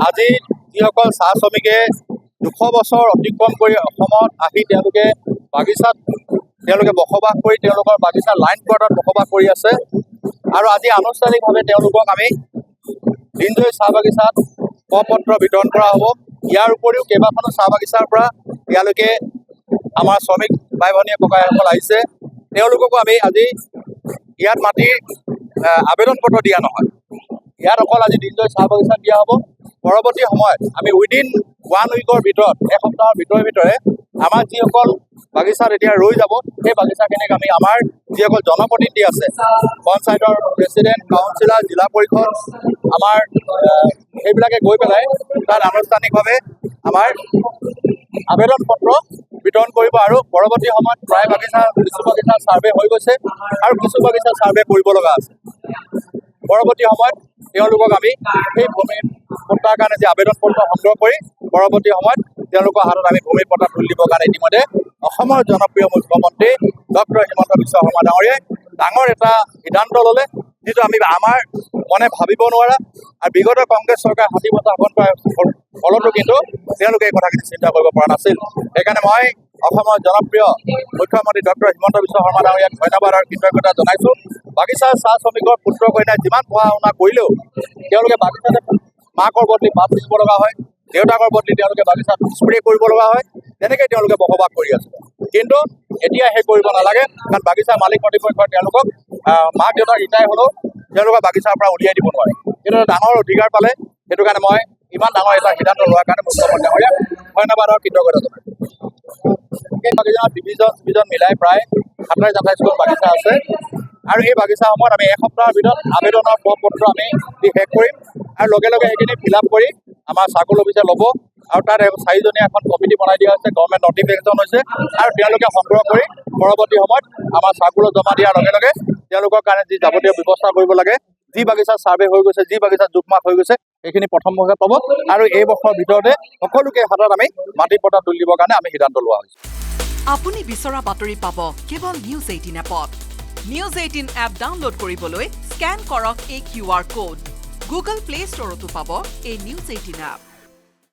আজি যিসকল চাহ শ্ৰমিকে 200 বছৰ অতিক্ৰম কৰি অসমত আহি তেওঁলোকে বাগিচাত বসবাস কৰি তেওঁলোকৰ বাগিচা লাইন কোৱাৰ্টাৰত বসবাস কৰি আছে আৰু আজি আনুষ্ঠানিকভাৱে তেওঁলোকক আমি দিনজয় চাহ বাগিচাত পত্ৰ বিতৰণ কৰা হ'ব। ইয়াৰ উপৰিও কেইবাখনো চাহ বাগিচাৰ পৰা ইয়ালৈকে আমাৰ শ্ৰমিক ভাই ভনীয়ে ককাইসকল আহিছে। তেওঁলোককো আমি আজি ইয়াত মাতি আবেদন পত্ৰ দিয়া নহয়, ইয়াত অকল আজি দিনজয় চাহ বাগিচাত দিয়া হ'ব। পৰৱৰ্তী সময়ত আমি উইদিন 1 উইকৰ ভিতৰত, এসপ্তাহৰ ভিতৰে আমাৰ যিসকল বাগিচাত এতিয়া ৰৈ যাব, সেই বাগিচাখিনিক আমি আমাৰ যিসকল জনপ্ৰতিনিধি আছে, পঞ্চায়তৰ প্ৰেচিডেণ্ট, কাউন্সিলাৰ, জিলা পৰিষদ, আমাৰ সেইবিলাকে গৈ পেলাই তাত আনুষ্ঠানিকভাৱে আমাৰ আবেদন পত্ৰ বিতৰণ কৰিব আৰু পৰৱৰ্তী সময়ত প্ৰায় কিছু বাগিচা ছাৰ্ভে হৈ গৈছে আৰু কিছু বাগিচা ছাৰ্ভে কৰিব লগা আছে। পৰৱৰ্তী সময়ত তেওঁলোকক আমি সেই ভূমি পট্টাৰ কাৰণে যি আবেদন পত্ৰ সংগ্ৰহ কৰি পৰৱৰ্তী সময়ত তেওঁলোকৰ হাতত আমি ভূমি পট্টা তুলি দিবৰ কাৰণে ইতিমধ্যে অসমৰ জনপ্ৰিয় মুখ্যমন্ত্ৰী ডক্টৰ হিমন্ত বিশ্ব শৰ্মা ডাঙৰীয়াই ডাঙৰ এটা সিদ্ধান্ত ল'লে, যিটো আমি আমাৰ মনে ভাবিব নোৱাৰা। আৰু বিগত কংগ্ৰেছ চৰকাৰ 60 বছৰ শাসন কৰাৰ ফলতো কিন্তু তেওঁলোকে এই কথাখিনি চিন্তা কৰিব পৰা নাছিল। সেইকাৰণে মই অসমৰ জনপ্ৰিয় মুখ্যমন্ত্ৰী ডক্টৰ হিমন্ত বিশ্ব শৰ্মা ডাঙৰীয়াক ধন্যবাদ আৰু কৃতজ্ঞতা জনাইছোঁ। বাগিচাৰ চাহ শ্ৰমিকৰ পুত্ৰ কন্যাই যিমান পঢ়া শুনা কৰিলেও তেওঁলোকে বাগিচাতে মাকৰ বদলি পাত দিব লগা হয়, দেউতাকৰ বদলি তেওঁলোকে বাগিচাত স্প্ৰে কৰিব লগা হয়, তেনেকৈ তেওঁলোকে বসবাস কৰি আছে। কিন্তু এতিয়া সেই কৰিব নালাগে, কাৰণ বাগিচাৰ মালিক কৰ্তৃপক্ষই তেওঁলোকক মাক দেউতাক ৰিটায়াৰ হ'লেও তেওঁলোকৰ বাগিচাৰ পৰা উলিয়াই দিব নোৱাৰে। সেইটো এটা ডাঙৰ অধিকাৰ পালে। সেইটো কাৰণে মই ইমান ডাঙৰ এটা সিদ্ধান্ত লোৱাৰ কাৰণে মুখ্যমন্ত্ৰী ডাঙৰীয়াক ধন্যবাদ আৰু কৃতজ্ঞতা জনাইছোঁ। এই বাগিচাত ডিভিজন মিলাই প্ৰায় 27-28খন বাগিচা আছে আৰু এই বাগিচাসমূহত আমি এসপ্তাহৰ ভিতৰত আবেদনৰ পত্ৰ আমি দি শেষ কৰিম আৰু লগে লগে সেইখিনি ফিল আপ কৰি আমাৰ চাৰ্কল অফিচে ল'ব আৰু তাত 4জনীয়া এখন কমিটি বনাই দিয়া হৈছে, গভৰ্ণমেণ্ট নটিফিকেশ্যন হৈছে আৰু তেওঁলোকে সংগ্ৰহ কৰি পৰৱৰ্তী সময়ত আমাৰ চাৰ্কুলত জমা দিয়াৰ লগে লগে তেওঁলোকৰ কাৰণে যি যাৱতীয় ব্যৱস্থা কৰিব লাগে, যি বাগিচাত ছাৰ্ভে হৈ গৈছে, যি বাগিচাত জোখমাখ হৈ গৈছে, সেইখিনি প্ৰথম ভাগত পাব আৰু এই বছৰৰ ভিতৰতে সকলোকে হাতত আমি মাটি পট্টা তুলি দিবৰ কাৰণে আমি সিদ্ধান্ত লোৱা হৈছে। আপুনি বিচৰা বাতৰি পাব কেৱল নিউজ 18 এপত। নিউজ 18 এপ ডাউনলোড কৰিবলৈ স্কেন কৰক এই QR কোড। গুগল প্লে ষ্টৰতো পাব এই নিউজ 18 এপ।